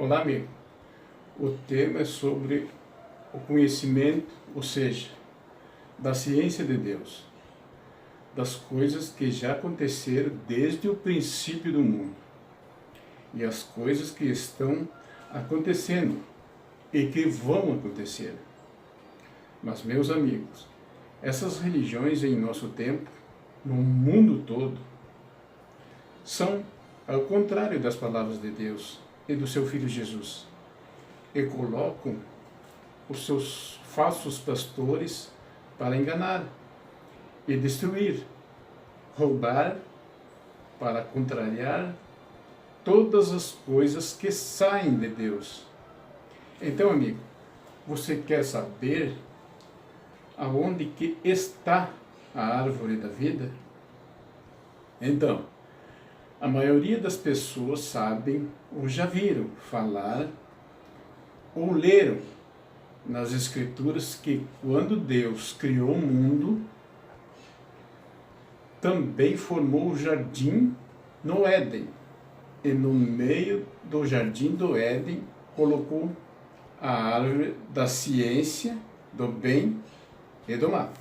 Olá, amigo. O tema é sobre o conhecimento, ou seja, da ciência de Deus, das coisas que já aconteceram desde o princípio do mundo e as coisas que estão acontecendo e que vão acontecer. Mas, meus amigos, essas religiões em nosso tempo, no mundo todo, são ao contrário das palavras de Deus e do seu Filho Jesus, e colocam os seus falsos pastores para enganar e destruir, roubar, para contrariar todas as coisas que saem de Deus. Então, amigo, você quer saber aonde que está a árvore da vida? Então, a maioria das pessoas sabem ou já viram falar ou leram nas Escrituras que quando Deus criou o mundo, também formou o jardim no Éden. E no meio do jardim do Éden colocou a árvore da ciência, do bem e do mal.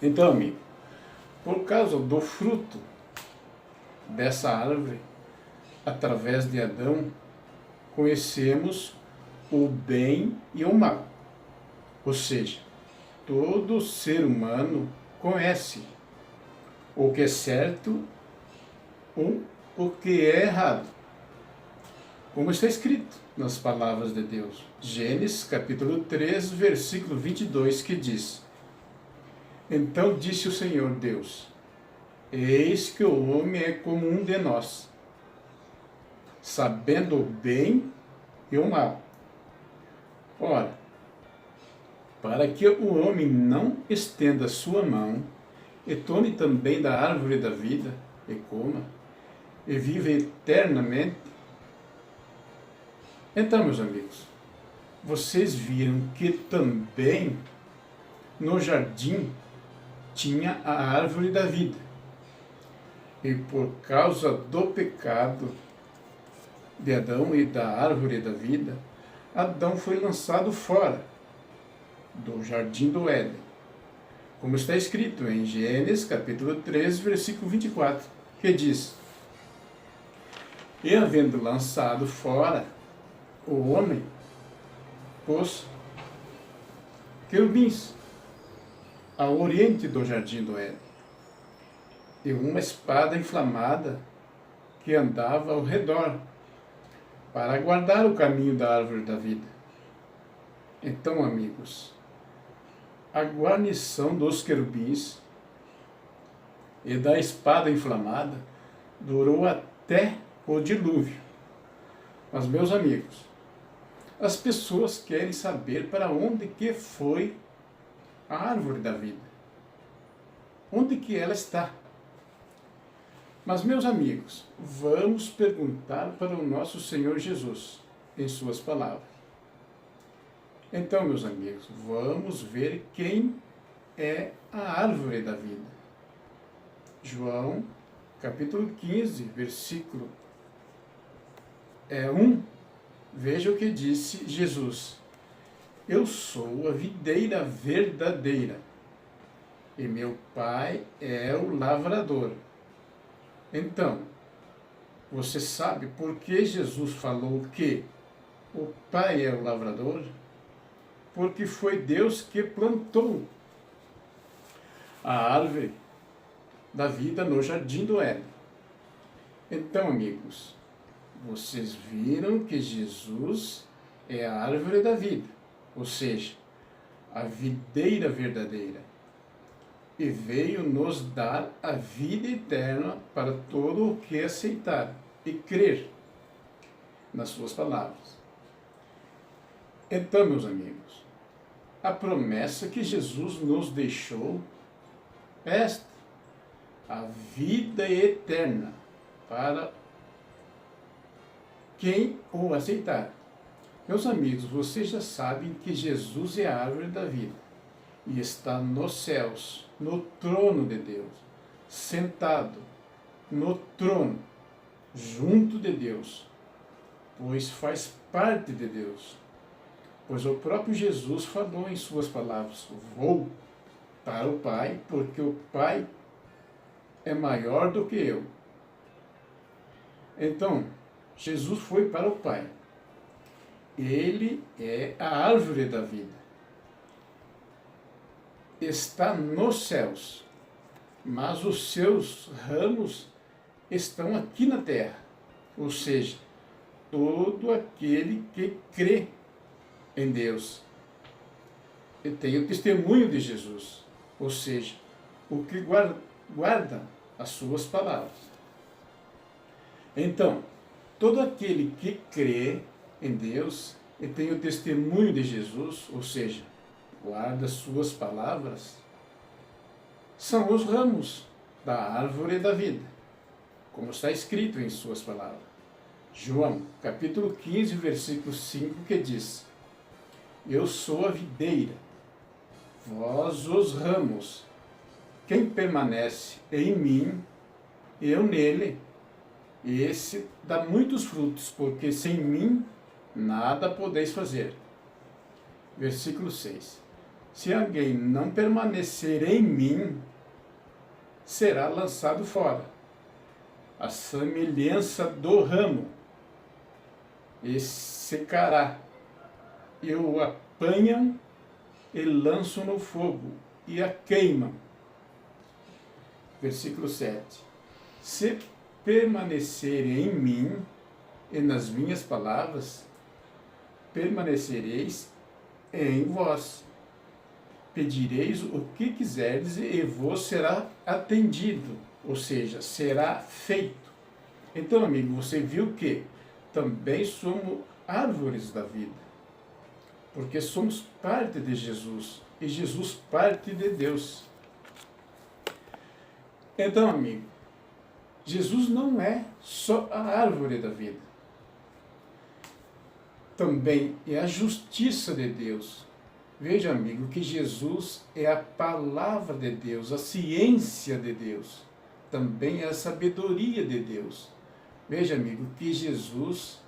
Então, amigo, por causa do fruto dessa árvore, através de Adão, conhecemos o bem e o mal. Ou seja, todo ser humano conhece o que é certo ou o que é errado. Como está escrito nas palavras de Deus. Gênesis capítulo 3, versículo 22, que diz: Então disse o Senhor Deus: Eis que o homem é como um de nós, sabendo o bem e o mal. Ora, para que o homem não estenda sua mão e tome também da árvore da vida e coma, e viva eternamente. Então, meus amigos, vocês viram que também no jardim tinha a árvore da vida. E por causa do pecado de Adão e da árvore da vida, Adão foi lançado fora do jardim do Éden, como está escrito em Gênesis capítulo 3, versículo 24, que diz: E havendo lançado fora o homem, pôs querubins ao oriente do jardim do Éden, e uma espada inflamada que andava ao redor, para guardar o caminho da árvore da vida. Então, amigos, a guarnição dos querubins e da espada inflamada durou até o dilúvio. Mas, meus amigos, as pessoas querem saber para onde que foi a árvore da vida. Onde que ela está? Mas, meus amigos, vamos perguntar para o nosso Senhor Jesus, em suas palavras. Então, meus amigos, vamos ver quem é a árvore da vida. João, capítulo 15, versículo 1, veja o que disse Jesus: Eu sou a videira verdadeira, e meu Pai é o lavrador. Então, você sabe por que Jesus falou que o Pai é o lavrador? Porque foi Deus que plantou a árvore da vida no jardim do Éden. Então, amigos, vocês viram que Jesus é a árvore da vida, ou seja, a videira verdadeira, e veio nos dar a vida eterna para todo o que aceitar e crer nas suas palavras. Então, meus amigos, a promessa que Jesus nos deixou é esta: a vida eterna para quem o aceitar. Meus amigos, vocês já sabem que Jesus é a árvore da vida e está nos céus, no trono de Deus, sentado no trono, junto de Deus, pois faz parte de Deus. Pois o próprio Jesus falou em suas palavras: vou para o Pai, porque o Pai é maior do que eu. Então, Jesus foi para o Pai. Ele é a árvore da vida. Está nos céus, mas os seus ramos estão aqui na terra. Ou seja, todo aquele que crê em Deus e tem o testemunho de Jesus, ou seja, o que guarda as suas palavras. Então, todo aquele que crê em Deus e tem o testemunho de Jesus, ou seja, guarda as suas palavras, são os ramos da árvore da vida, como está escrito em suas palavras. João, capítulo 15, versículo 5, que diz: eu sou a videira, vós os ramos. Quem permanece em mim, eu nele, esse dá muitos frutos, porque sem mim nada podeis fazer. Versículo 6. Se alguém não permanecer em mim, será lançado fora, a semelhança do ramo, e secará, e o apanham e lançam no fogo, e a queimam. Versículo 7. Se permanecerem em mim e nas minhas palavras, permanecereis em vós. Pedireis o que quiserdes e vos será atendido, ou seja, será feito. Então, amigo, você viu que também somos árvores da vida, porque somos parte de Jesus e Jesus parte de Deus. Então, amigo, Jesus não é só a árvore da vida, também é a justiça de Deus. Veja, amigo, que Jesus é a palavra de Deus, a ciência de Deus, também é a sabedoria de Deus. Veja, amigo, que Jesus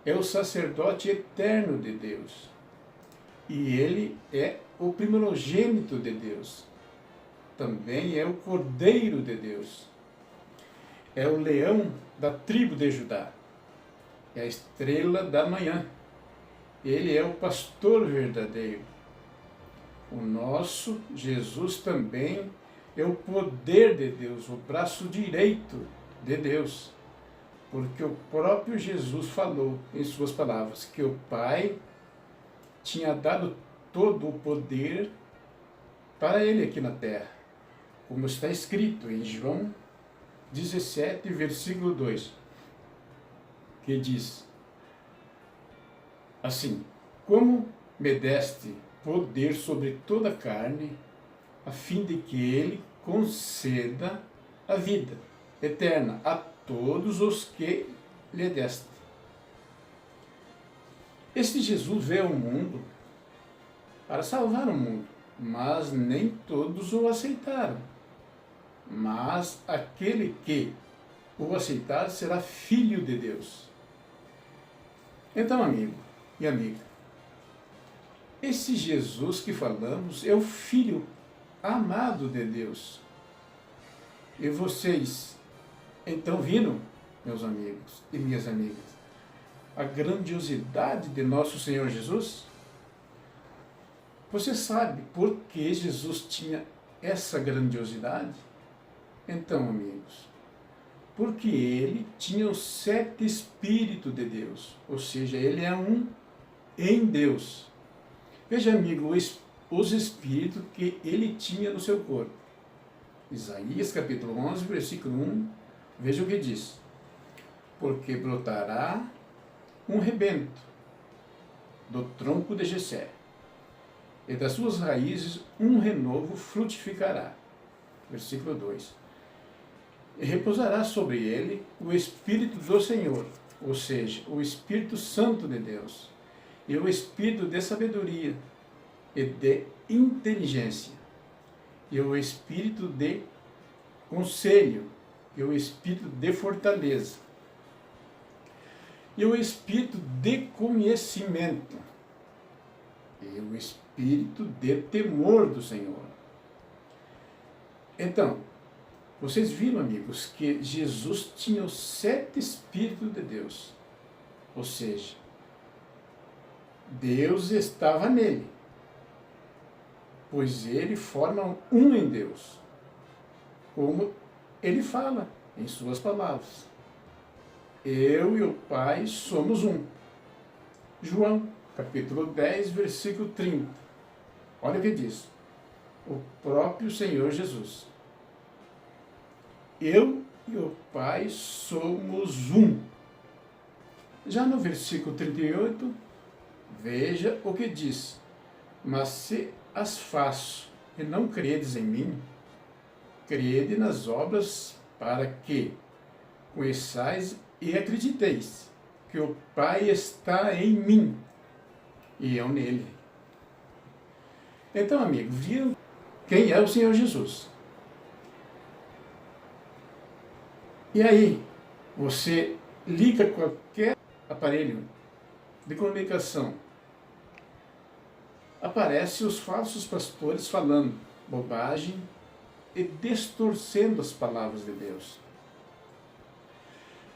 é o sacerdote eterno de Deus, e ele é o primogênito de Deus, também é o Cordeiro de Deus, é o leão da tribo de Judá, é a estrela da manhã, ele é o pastor verdadeiro. O nosso Jesus também é o poder de Deus, o braço direito de Deus, porque o próprio Jesus falou em suas palavras que o Pai tinha dado todo o poder para ele aqui na terra, como está escrito em João 17, versículo 2, que diz assim: como me deste poder sobre toda a carne, a fim de que ele conceda a vida eterna a todos os que lhe deste. Este Jesus veio ao mundo para salvar o mundo, mas nem todos o aceitaram. Mas aquele que o aceitar será filho de Deus. Então, amigo e amiga, esse Jesus que falamos é o Filho amado de Deus. E vocês, então, viram, meus amigos e minhas amigas, a grandiosidade de nosso Senhor Jesus? Você sabe por que Jesus tinha essa grandiosidade? Então, amigos, porque ele tinha os 7 Espíritos de Deus, ou seja, ele é um em Deus. Veja, amigo, os Espíritos que ele tinha no seu corpo. Isaías capítulo 11, versículo 1, veja o que diz: porque brotará um rebento do tronco de Jessé, e das suas raízes um renovo frutificará. Versículo 2. E repousará sobre ele o Espírito do Senhor, ou seja, o Espírito Santo de Deus, e o Espírito de sabedoria e de inteligência, e o Espírito de conselho, e o Espírito de fortaleza. e o espírito de conhecimento, e o espírito de temor do Senhor. Então, vocês viram, amigos, que Jesus tinha os 7 Espíritos de Deus. Ou seja, Deus estava nele, pois ele forma um em Deus, como ele fala em suas palavras. Eu e o Pai somos um. João, capítulo 10, versículo 30. Olha o que diz. O próprio Senhor Jesus. Eu e o Pai somos um. Já no versículo 38, veja o que diz. Mas se as faço e não credes em mim, crede nas obras, para que conheçais e acrediteis que o Pai está em mim e eu nele. Então, amigo, viram quem é o Senhor Jesus? E aí, você liga qualquer aparelho de comunicação, aparecem os falsos pastores falando bobagem e distorcendo as palavras de Deus.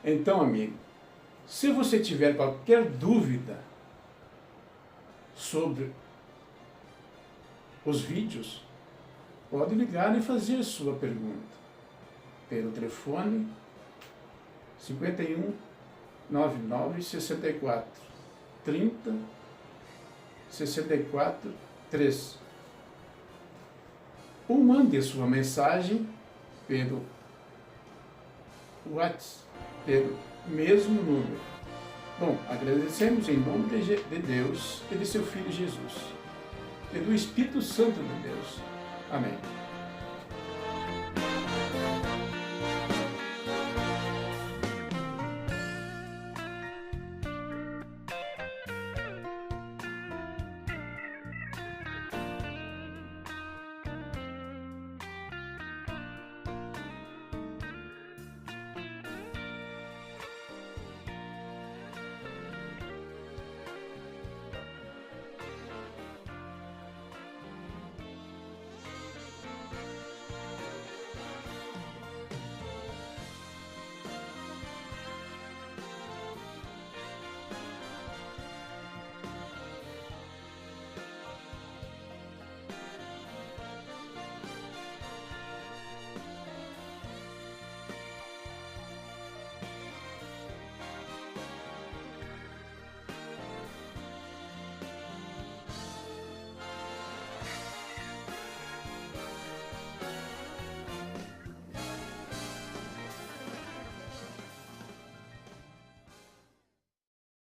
Então, amigo, se você tiver qualquer dúvida sobre os vídeos, pode ligar e fazer sua pergunta pelo telefone 51 99 64 30 64 3, ou mande sua mensagem pelo WhatsApp, pelo mesmo número. Bom, agradecemos em nome de Deus e de seu Filho Jesus e do Espírito Santo de Deus. Amém.